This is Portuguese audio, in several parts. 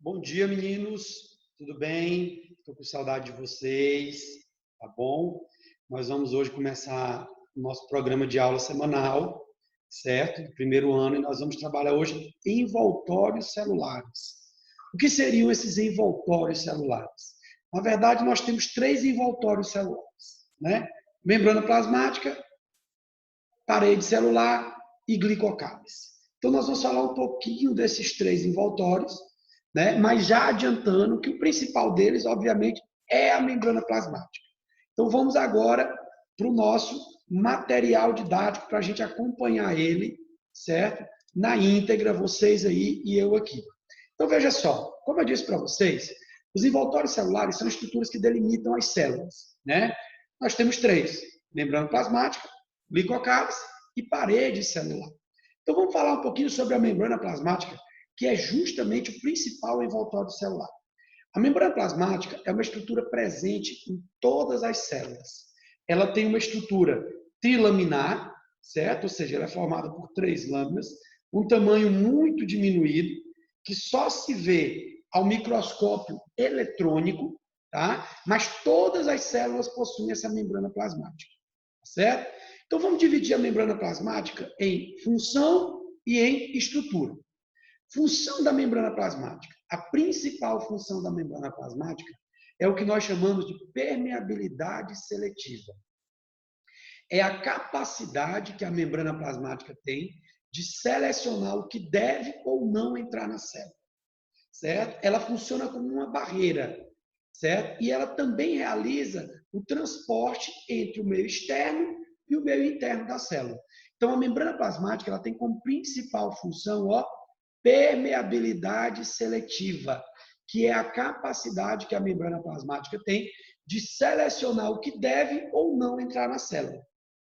Bom dia, meninos. Tudo bem? Estou com saudade de vocês, tá bom? Nós vamos hoje começar o nosso programa de aula semanal, certo? Do primeiro ano, e nós vamos trabalhar hoje envoltórios celulares. O que seriam esses envoltórios celulares? Na verdade, nós temos três envoltórios celulares, né? Membrana plasmática, parede celular e glicocálice. Então, nós vamos falar um pouquinho desses três envoltórios, né? Mas já adiantando que o principal deles, obviamente, é a membrana plasmática. Então, vamos agora para o nosso material didático para a gente acompanhar ele, certo? Na íntegra, vocês aí e eu aqui. Então, veja só, como eu disse para vocês, os envoltórios celulares são estruturas que delimitam as células, né? Nós temos três: membrana plasmática, glicocálice e parede celular. Então, vamos falar um pouquinho sobre a membrana plasmática, que é justamente o principal envoltório celular. A membrana plasmática é uma estrutura presente em todas as células. Ela tem uma estrutura trilaminar, certo? Ou seja, ela é formada por três lâminas, um tamanho muito diminuído, que só se vê ao microscópio eletrônico, tá? Mas todas as células possuem essa membrana plasmática, certo? Então, vamos dividir a membrana plasmática em função e em estrutura. Função da membrana plasmática. A principal função da membrana plasmática é o que nós chamamos de permeabilidade seletiva. É a capacidade que a membrana plasmática tem de selecionar o que deve ou não entrar na célula, certo? Ela funciona como uma barreira, certo? E ela também realiza o transporte entre o meio externo e o meio interno da célula. Então, a membrana plasmática ela tem como principal função, permeabilidade seletiva, que é a capacidade que a membrana plasmática tem de selecionar o que deve ou não entrar na célula,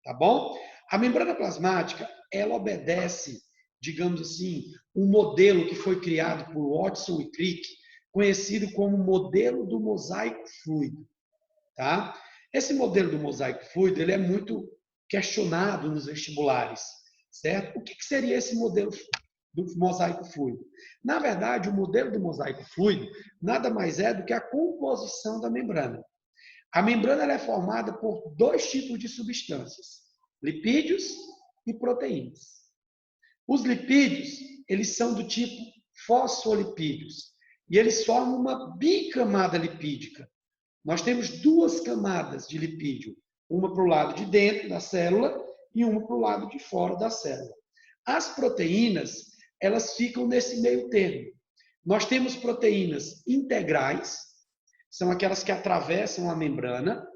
tá bom? A membrana plasmática, ela obedece, digamos assim, um modelo que foi criado por Watson e Crick, conhecido como modelo do mosaico fluido, tá? Esse modelo do mosaico fluido, ele é muito questionado nos vestibulares, certo? O que seria esse modelo do mosaico fluido? Na verdade, o modelo do mosaico fluido nada mais é do que a composição da membrana. A membrana ela é formada por dois tipos de substâncias: lipídios e proteínas. Os lipídios, eles são do tipo fosfolipídios e eles formam uma bicamada lipídica. Nós temos duas camadas de lipídio, uma para o lado de dentro da célula e uma para o lado de fora da célula. As proteínas, elas ficam nesse meio termo. Nós temos proteínas integrais, são aquelas que atravessam a membrana,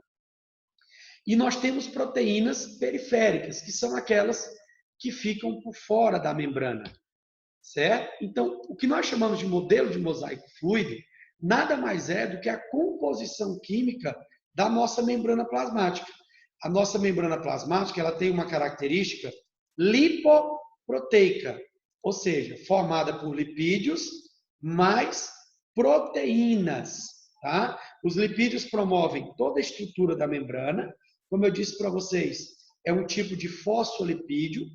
e nós temos proteínas periféricas, que são aquelas que ficam por fora da membrana, certo? Então, o que nós chamamos de modelo de mosaico fluido nada mais é do que a composição química da nossa membrana plasmática. A nossa membrana plasmática ela tem uma característica lipoproteica, ou seja, formada por lipídios mais proteínas, tá? Os lipídios promovem toda a estrutura da membrana, como eu disse para vocês, é um tipo de fosfolipídio,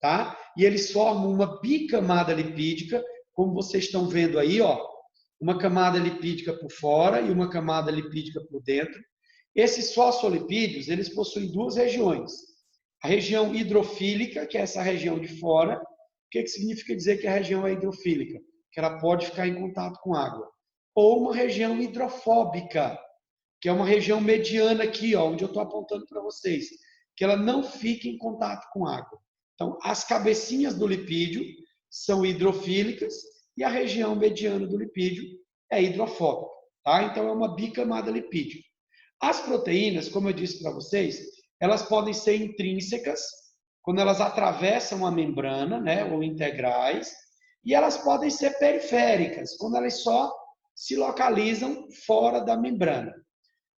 tá? E eles formam uma bicamada lipídica, como vocês estão vendo aí, uma camada lipídica por fora e uma camada lipídica por dentro. Esses fosfolipídios, eles possuem duas regiões. A região hidrofílica, que é essa região de fora. O que significa dizer que a região é hidrofílica? Que ela pode ficar em contato com água. Ou uma região hidrofóbica, que é uma região mediana aqui, onde eu estou apontando para vocês, que ela não fica em contato com água. Então, as cabecinhas do lipídio são hidrofílicas e a região mediana do lipídio é hidrofóbica, tá? Então, é uma bicamada lipídica. As proteínas, como eu disse para vocês, elas podem ser intrínsecas, quando elas atravessam a membrana, né, ou integrais, e elas podem ser periféricas, quando elas só se localizam fora da membrana.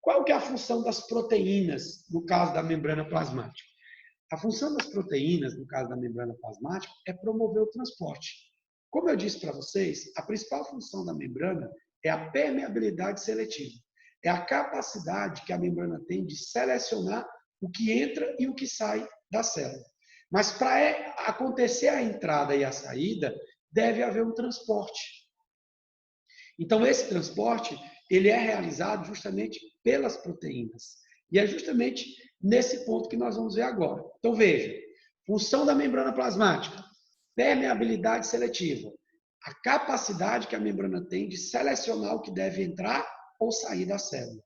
Qual que é a função das proteínas no caso da membrana plasmática? A função das proteínas, no caso da membrana plasmática, é promover o transporte. Como eu disse para vocês, a principal função da membrana é a permeabilidade seletiva. É a capacidade que a membrana tem de selecionar o que entra e o que sai da célula. Mas para acontecer a entrada e a saída, deve haver um transporte. Então, esse transporte, ele é realizado justamente pelas proteínas. E é justamente nesse ponto que nós vamos ver agora. Então, veja, função da membrana plasmática, permeabilidade seletiva, a capacidade que a membrana tem de selecionar o que deve entrar ou sair da célula.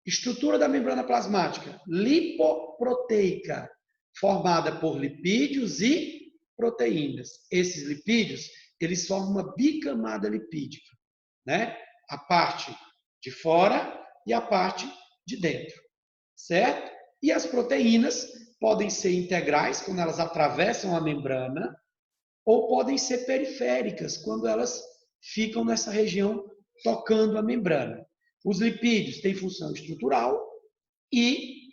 Estrutura da membrana plasmática, lipoproteica, formada por lipídios e proteínas. Esses lipídios, eles formam uma bicamada lipídica, né? A parte de fora e a parte de dentro, certo? E as proteínas podem ser integrais, quando elas atravessam a membrana, ou podem ser periféricas, quando elas ficam nessa região tocando a membrana. Os lipídios têm função estrutural e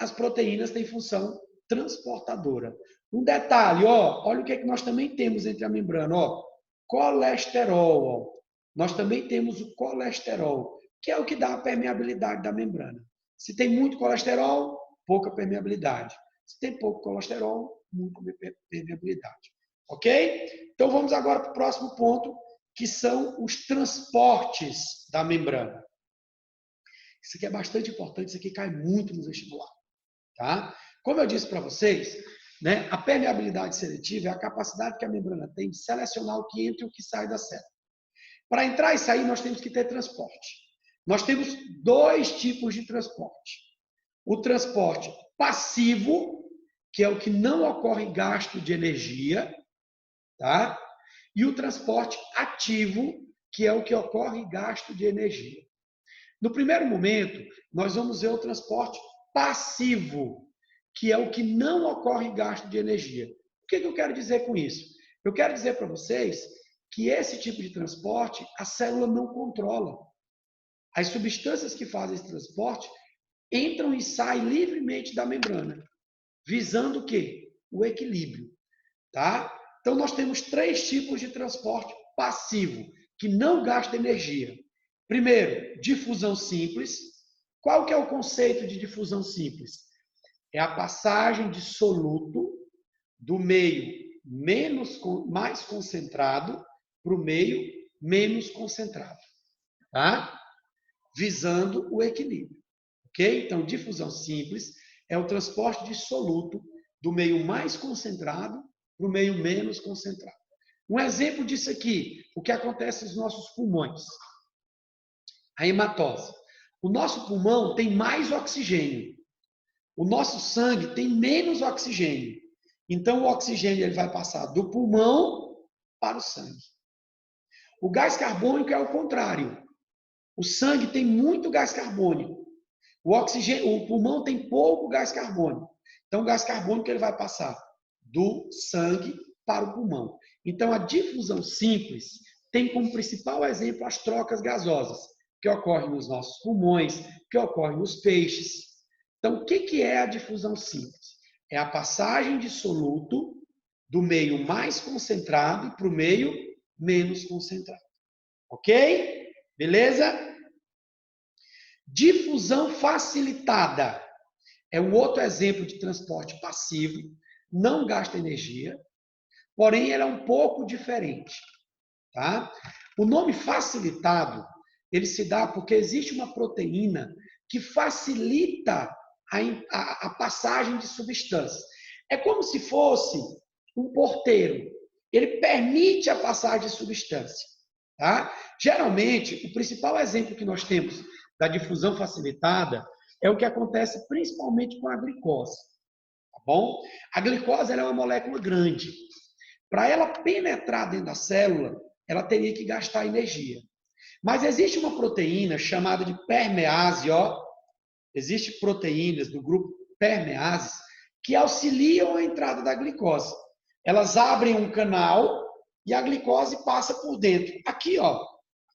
as proteínas têm função transportadora. Um detalhe, ó, olha o que é que nós também temos entre a membrana, ó, colesterol. Ó. Nós também temos o colesterol, que é o que dá a permeabilidade da membrana. Se tem muito colesterol, pouca permeabilidade. Se tem pouco colesterol, muita permeabilidade. Ok? Então vamos agora para o próximo ponto, que são os transportes da membrana. Isso aqui é bastante importante, isso aqui cai muito no vestibular. Tá? Como eu disse para vocês, né, a permeabilidade seletiva é a capacidade que a membrana tem de selecionar o que entra e o que sai da célula. Para entrar e sair, nós temos que ter transporte. Nós temos dois tipos de transporte. O transporte passivo, que é o que não ocorre gasto de energia, tá? E o transporte ativo, que é o que ocorre gasto de energia. No primeiro momento, nós vamos ver o transporte passivo, que é o que não ocorre gasto de energia. O que eu quero dizer com isso? Eu quero dizer para vocês que esse tipo de transporte a célula não controla. As substâncias que fazem esse transporte entram e saem livremente da membrana, visando o quê? O equilíbrio. Tá? Então, nós temos três tipos de transporte passivo, que não gasta energia. Primeiro, difusão simples. Qual que é o conceito de difusão simples? É a passagem de soluto do meio mais concentrado para o meio menos concentrado, tá? Visando o equilíbrio. Ok? Então, difusão simples é o transporte de soluto do meio mais concentrado para o meio menos concentrado. Um exemplo disso aqui, o que acontece nos nossos pulmões. A hematose. O nosso pulmão tem mais oxigênio. O nosso sangue tem menos oxigênio. Então, o oxigênio ele vai passar do pulmão para o sangue. O gás carbônico é o contrário. O sangue tem muito gás carbônico. O pulmão tem pouco gás carbônico. Então, o gás carbônico ele vai passar do sangue para o pulmão. Então, a difusão simples tem como principal exemplo as trocas gasosas, que ocorrem nos nossos pulmões, que ocorrem nos peixes. Então, o que é a difusão simples? É a passagem de soluto do meio mais concentrado para o meio menos concentrado. Ok? Beleza? Difusão facilitada é um outro exemplo de transporte passivo, não gasta energia, porém ela é um pouco diferente. Tá? O nome facilitado, ele se dá porque existe uma proteína que facilita a passagem de substâncias. É como se fosse um porteiro. Ele permite a passagem de substância. Tá? Geralmente, o principal exemplo que nós temos da difusão facilitada é o que acontece principalmente com a glicose. Tá bom? A glicose ela é uma molécula grande. Para ela penetrar dentro da célula, ela teria que gastar energia. Mas existe uma proteína chamada de permease, ó. Existem proteínas do grupo permeases que auxiliam a entrada da glicose. Elas abrem um canal e a glicose passa por dentro. Aqui, ó,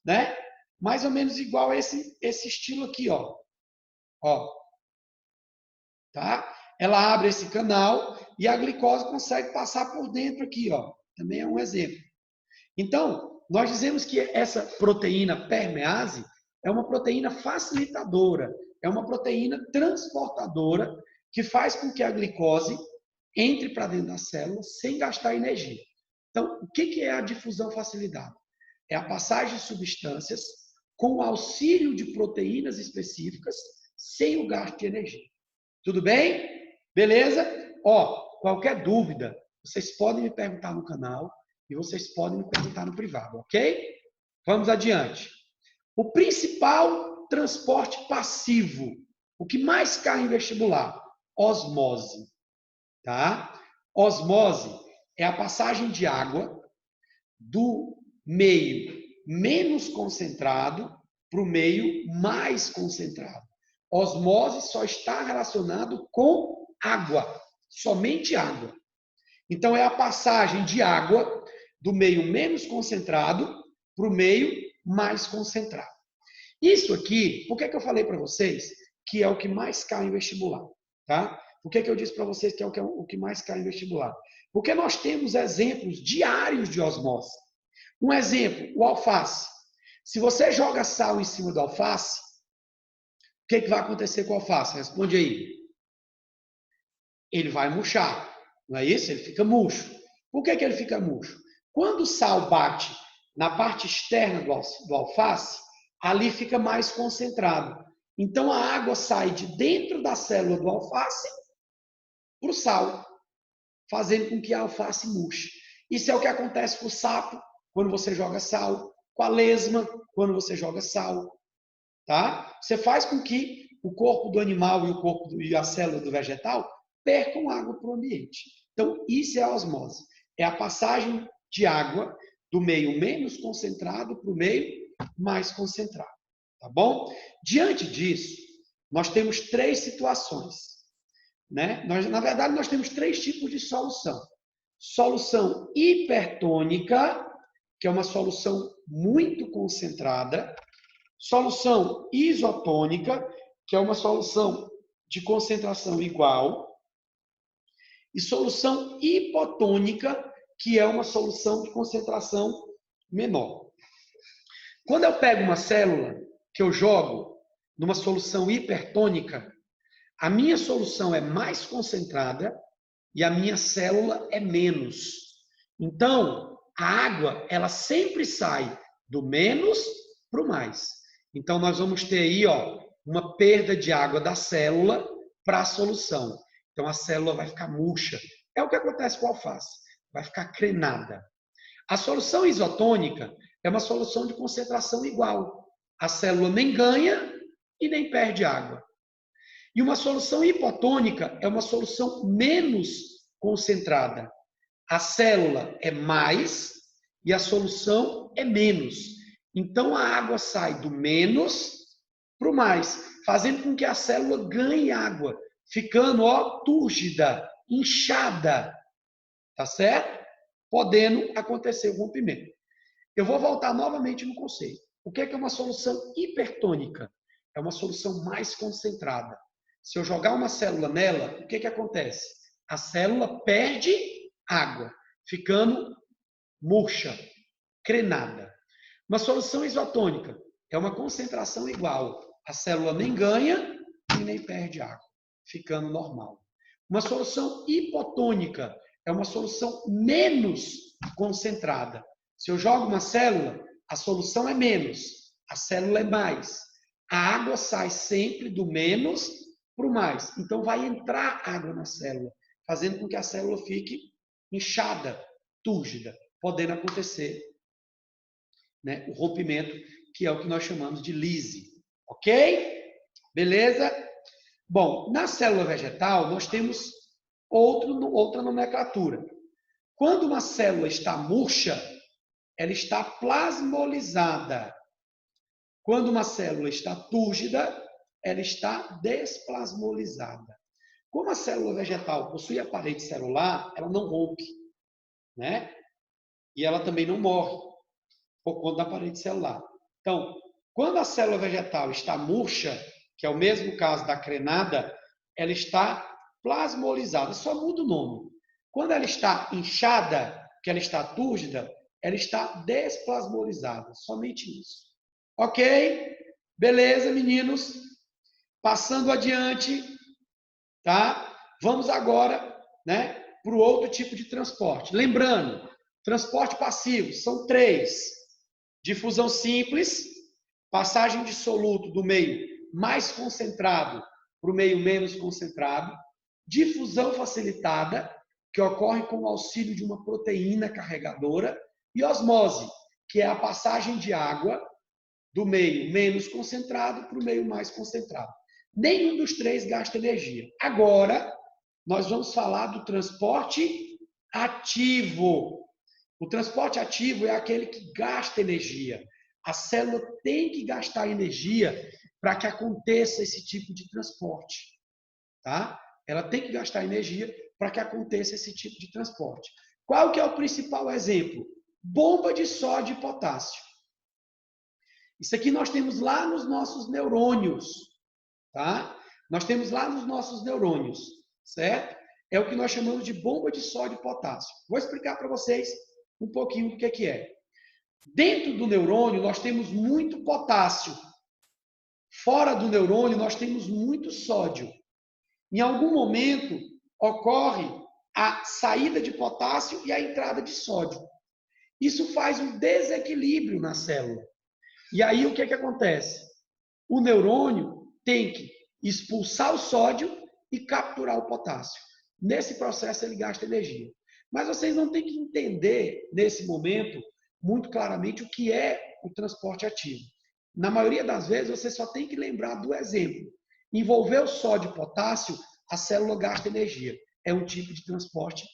né? Mais ou menos igual a esse estilo aqui, ó. Ó. Tá? Ela abre esse canal e a glicose consegue passar por dentro aqui, ó. Também é um exemplo. Então, nós dizemos que essa proteína permease é uma proteína facilitadora, é uma proteína transportadora que faz com que a glicose entre para dentro da célula sem gastar energia. Então, o que é a difusão facilitada? é a passagem de substâncias com o auxílio de proteínas específicas sem o gasto de energia. Tudo bem? Beleza? Qualquer dúvida, vocês podem me perguntar no canal e vocês podem me perguntar no privado, ok? Vamos adiante. O principal transporte passivo, o que mais cai em vestibular? Osmose. Tá? Osmose é a passagem de água do meio menos concentrado para o meio mais concentrado. Osmose só está relacionado com água, somente água. Então, é a passagem de água do meio menos concentrado para o meio mais concentrado. Isso aqui, por que eu falei para vocês que é o que mais cai em vestibular? Tá? Por que eu disse para vocês que é o que mais cai em vestibular? Porque nós temos exemplos diários de osmose. Um exemplo, o alface. Se você joga sal em cima do alface, o que vai acontecer com o alface? Responde aí. Ele vai murchar, não é isso? Ele fica murcho. Por que ele fica murcho? Quando o sal bate na parte externa do alface, ali fica mais concentrado. Então, a água sai de dentro da célula do alface para o sal, fazendo com que a alface murche. Isso é o que acontece com o sapo, quando você joga sal, com a lesma, quando você joga sal. Tá? Você faz com que o corpo do animal e a célula do vegetal percam água para o ambiente. Então, isso é a osmose. É a passagem de água do meio menos concentrado para o meio mais concentrado. Tá bom? Diante disso, nós temos três situações. Né? Na verdade, nós temos três tipos de solução. Solução hipertônica, que é uma solução muito concentrada. Solução isotônica, que é uma solução de concentração igual. E solução hipotônica, que é uma solução de concentração menor. Quando eu pego uma célula que eu jogo numa solução hipertônica, a minha solução é mais concentrada e a minha célula é menos. Então, a água, ela sempre sai do menos para o mais. Então, nós vamos ter aí, uma perda de água da célula para a solução. Então, a célula vai ficar murcha. É o que acontece com a alface. Vai ficar crenada. A solução isotônica é uma solução de concentração igual. A célula nem ganha e nem perde água. E uma solução hipotônica é uma solução menos concentrada. A célula é mais e a solução é menos. Então, a água sai do menos para o mais, fazendo com que a célula ganhe água, ficando túrgida, inchada. Tá certo? Podendo acontecer o rompimento. Eu vou voltar novamente no conceito. O que é uma solução hipertônica? É uma solução mais concentrada. Se eu jogar uma célula nela, o que acontece? A célula perde água, ficando murcha, crenada. Uma solução isotônica é uma concentração igual. A célula nem ganha e nem perde água, ficando normal. Uma solução hipotônica é uma solução menos concentrada. Se eu jogo uma célula, a solução é menos, a célula é mais. A água sai sempre do menos para o mais. Então, vai entrar água na célula, fazendo com que a célula fique inchada, túrgida, podendo acontecer, né, o rompimento, que é o que nós chamamos de lise. Ok? Beleza? Bom, na célula vegetal, nós temos outra nomenclatura. Quando uma célula está murcha, ela está plasmolizada. Quando uma célula está túrgida, ela está desplasmolizada. Como a célula vegetal possui a parede celular, ela não rompe, né? E ela também não morre por conta da parede celular. Então, quando a célula vegetal está murcha, que é o mesmo caso da crenada, ela está plasmolizada, só muda o nome. Quando ela está inchada, que ela está túrgida, ela está desplasmolizada, somente isso. Ok? Beleza, meninos? Passando adiante, tá? Vamos agora, né, para o outro tipo de transporte. Lembrando, transporte passivo são três: Difusão simples, passagem de soluto do meio mais concentrado para o meio menos concentrado. Difusão facilitada, que ocorre com o auxílio de uma proteína carregadora. E osmose, que é a passagem de água do meio menos concentrado para o meio mais concentrado. Nenhum dos três gasta energia. Agora, nós vamos falar do transporte ativo. O transporte ativo é aquele que gasta energia. A célula tem que gastar energia para que aconteça esse tipo de transporte. Tá? Ela tem que gastar energia para que aconteça esse tipo de transporte. Qual que é o principal exemplo? Bomba de sódio e potássio. Isso aqui nós temos lá nos nossos neurônios. Tá? Nós temos lá nos nossos neurônios, certo? É o que nós chamamos de bomba de sódio e potássio. Vou explicar para vocês um pouquinho do que é. Dentro do neurônio, nós temos muito potássio. Fora do neurônio, nós temos muito sódio. Em algum momento, ocorre a saída de potássio e a entrada de sódio. Isso faz um desequilíbrio na célula. E aí, o que acontece? O neurônio tem que expulsar o sódio e capturar o potássio. Nesse processo, ele gasta energia. Mas vocês não têm que entender, nesse momento, muito claramente o que é o transporte ativo. Na maioria das vezes, você só tem que lembrar do exemplo. Envolver o sódio e potássio, a célula gasta energia. É um tipo de transporte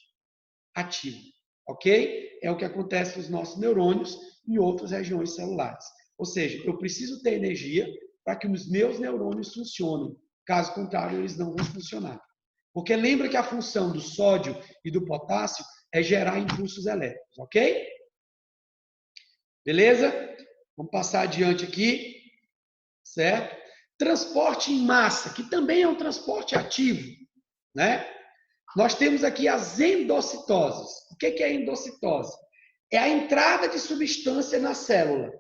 ativo. Ok? É o que acontece nos nossos neurônios e em outras regiões celulares. Ou seja, eu preciso ter energia para que os meus neurônios funcionem. Caso contrário, eles não vão funcionar. Porque lembra que a função do sódio e do potássio é gerar impulsos elétricos, ok? Beleza? Vamos passar adiante aqui, certo? Transporte em massa, que também é um transporte ativo, né? Nós temos aqui as endocitoses. O que é endocitose? É a entrada de substância na célula.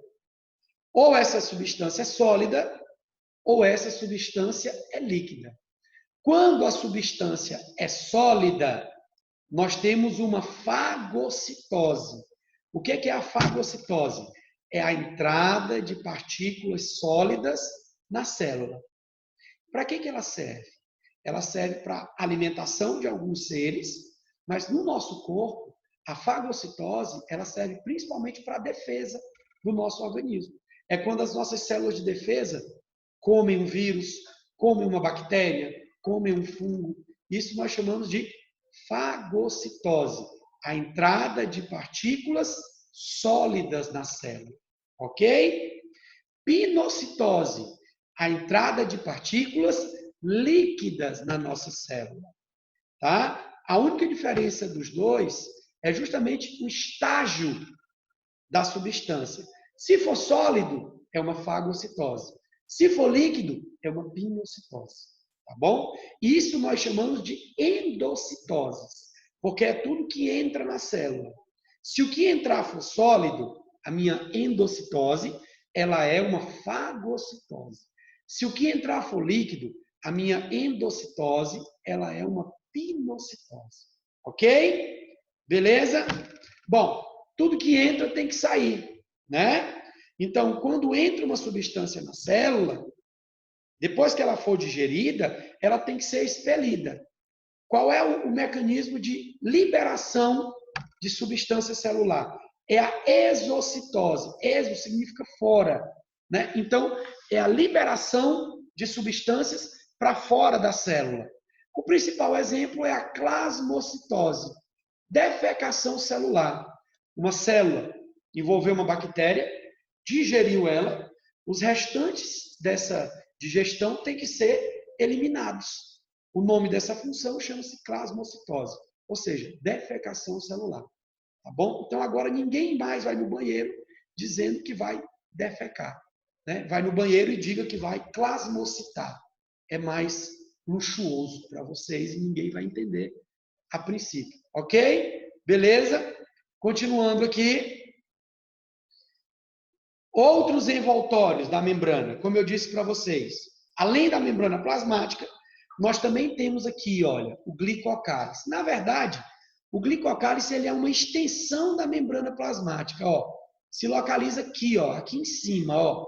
Ou essa substância é sólida, ou essa substância é líquida. Quando a substância é sólida, nós temos uma fagocitose. O que é a fagocitose? É a entrada de partículas sólidas na célula. Para que ela serve? Ela serve para alimentação de alguns seres, mas no nosso corpo, a fagocitose, ela serve principalmente para a defesa do nosso organismo. É quando as nossas células de defesa comem um vírus, comem uma bactéria, comem um fungo. Isso nós chamamos de fagocitose, a entrada de partículas sólidas na célula. Ok? Pinocitose, a entrada de partículas líquidas na nossa célula. Tá? A única diferença dos dois é justamente o estágio da substância. Se for sólido, é uma fagocitose. Se for líquido, é uma pinocitose. Tá bom? Isso nós chamamos de endocitoses, porque é tudo que entra na célula. Se o que entrar for sólido, a minha endocitose, ela é uma fagocitose. Se o que entrar for líquido, a minha endocitose, ela é uma pinocitose. Ok? Beleza? Bom, tudo que entra tem que sair, né? Então, quando entra uma substância na célula, depois que ela for digerida, ela tem que ser expelida. Qual é o mecanismo de liberação de substância celular? É a exocitose. Exo significa fora, né? Então, é a liberação de substâncias para fora da célula. O principal exemplo é a plasmocitose, defecação celular. Uma célula envolveu uma bactéria, digeriu ela, os restantes dessa digestão têm que ser eliminados. O nome dessa função chama-se plasmocitose, ou seja, defecação celular. Tá bom? Então agora ninguém mais vai no banheiro dizendo que vai defecar. Né? Vai no banheiro e diga que vai plasmocitar. É mais luxuoso para vocês e ninguém vai entender a princípio. Ok? Beleza? Continuando aqui. Outros envoltórios da membrana, como eu disse para vocês, além da membrana plasmática, nós também temos aqui, olha, o glicocálice. Na verdade, o glicocálice ele é uma extensão da membrana plasmática. Ó. se localiza aqui, ó, aqui em cima, ó,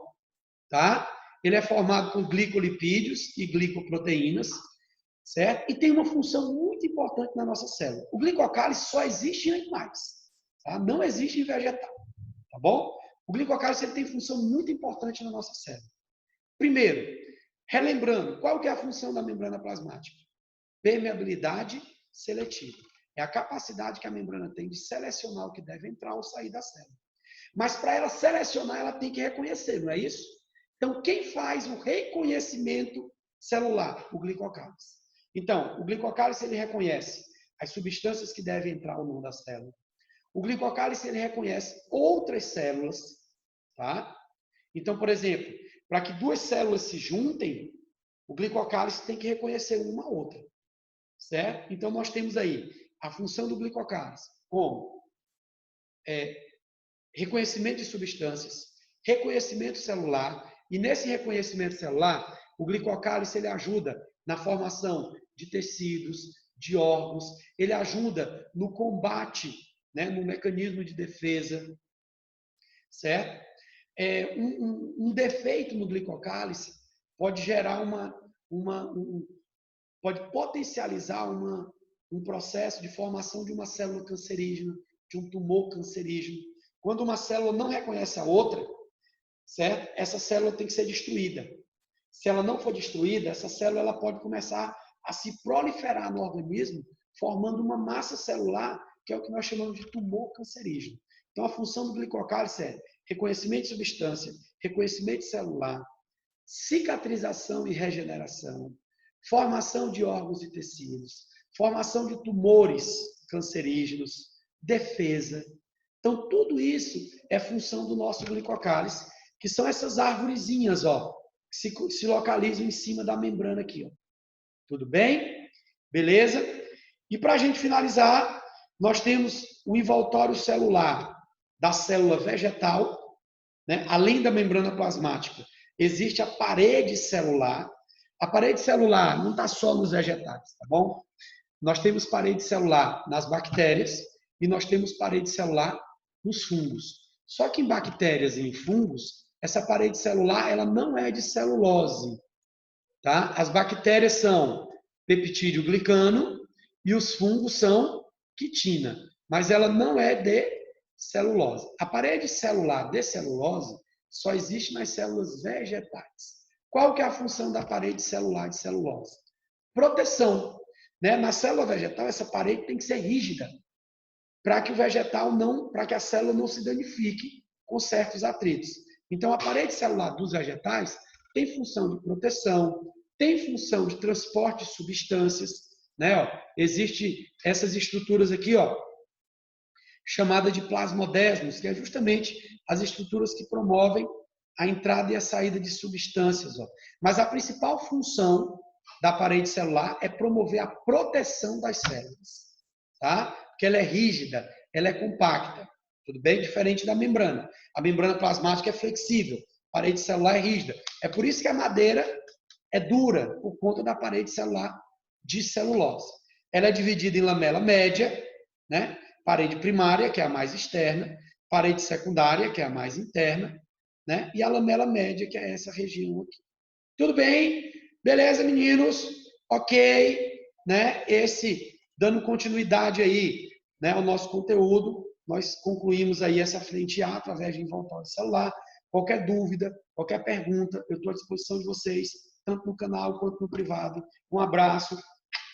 tá? Ele é formado por glicolipídios e glicoproteínas, certo? E tem uma função muito importante na nossa célula. O glicocálice só existe em animais, tá? Não existe em vegetal, tá bom? O glicocálice ele tem função muito importante na nossa célula. Primeiro, relembrando, qual que é a função da membrana plasmática? Permeabilidade seletiva. É a capacidade que a membrana tem de selecionar o que deve entrar ou sair da célula. Mas para ela selecionar, ela tem que reconhecer, não é isso? Então, quem faz o reconhecimento celular? O glicocálice. Então, o glicocálice ele reconhece as substâncias que devem entrar ou não da célula. O glicocálice ele reconhece outras células, tá? Então, por exemplo, para que duas células se juntem, o glicocálice tem que reconhecer uma a outra, certo? Então, nós temos aí a função do glicocálice como reconhecimento de substâncias, reconhecimento celular, e nesse reconhecimento celular, o glicocálice ele ajuda na formação de tecidos, de órgãos, ele ajuda no combate, né, no mecanismo de defesa, certo? Um defeito no glicocálice pode gerar pode potencializar um processo de formação de uma célula cancerígena, de um tumor cancerígeno. Quando uma célula não reconhece a outra, certo? Essa célula tem que ser destruída. Se ela não for destruída, essa célula ela pode começar a se proliferar no organismo, formando uma massa celular, que é o que nós chamamos de tumor cancerígeno. Então, a função do glicocálice é reconhecimento de substância, reconhecimento celular, cicatrização e regeneração, formação de órgãos e tecidos, formação de tumores cancerígenos, defesa. Então, tudo isso é função do nosso glicocálice, que são essas arvorezinhas, ó, que se localizam em cima da membrana aqui, ó. Tudo bem? Beleza? E para a gente finalizar, nós temos o envoltório celular da célula vegetal, né? Além da membrana plasmática, existe a parede celular. A parede celular não está só nos vegetais, tá bom? Nós temos parede celular nas bactérias e nós temos parede celular nos fungos. Só que em bactérias e em fungos, essa parede celular ela não é de celulose, tá? As bactérias são peptídeo glicano e os fungos são quitina, mas ela não é de celulose. A parede celular de celulose só existe nas células vegetais. Qual que é a função da parede celular de celulose? Proteção, né? Na célula vegetal essa parede tem que ser rígida para que o vegetal não, para que a célula não se danifique com certos atritos. Então a parede celular dos vegetais tem função de proteção, tem função de transporte de substâncias, né? Ó, existe essas estruturas aqui, ó, chamada de plasmodesmos, que é justamente as estruturas que promovem a entrada e a saída de substâncias. Ó. Mas a principal função da parede celular é promover a proteção das células, tá? Porque ela é rígida, ela é compacta, tudo bem? Diferente da membrana. A membrana plasmática é flexível, a parede celular é rígida. É por isso que a madeira é dura, por conta da parede celular de celulose. Ela é dividida em lamela média, né? Parede primária, que é a mais externa, parede secundária, que é a mais interna, né? E a lamela média, que é essa região aqui. Tudo bem? Beleza, meninos? Ok, né? Dando continuidade aí, né, ao nosso conteúdo, nós concluímos aí essa frente A através de envoltório celular. Qualquer dúvida, qualquer pergunta, eu estou à disposição de vocês, tanto no canal quanto no privado. Um abraço,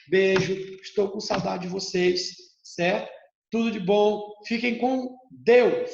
beijo, estou com saudade de vocês, certo? Tudo de bom, fiquem com Deus!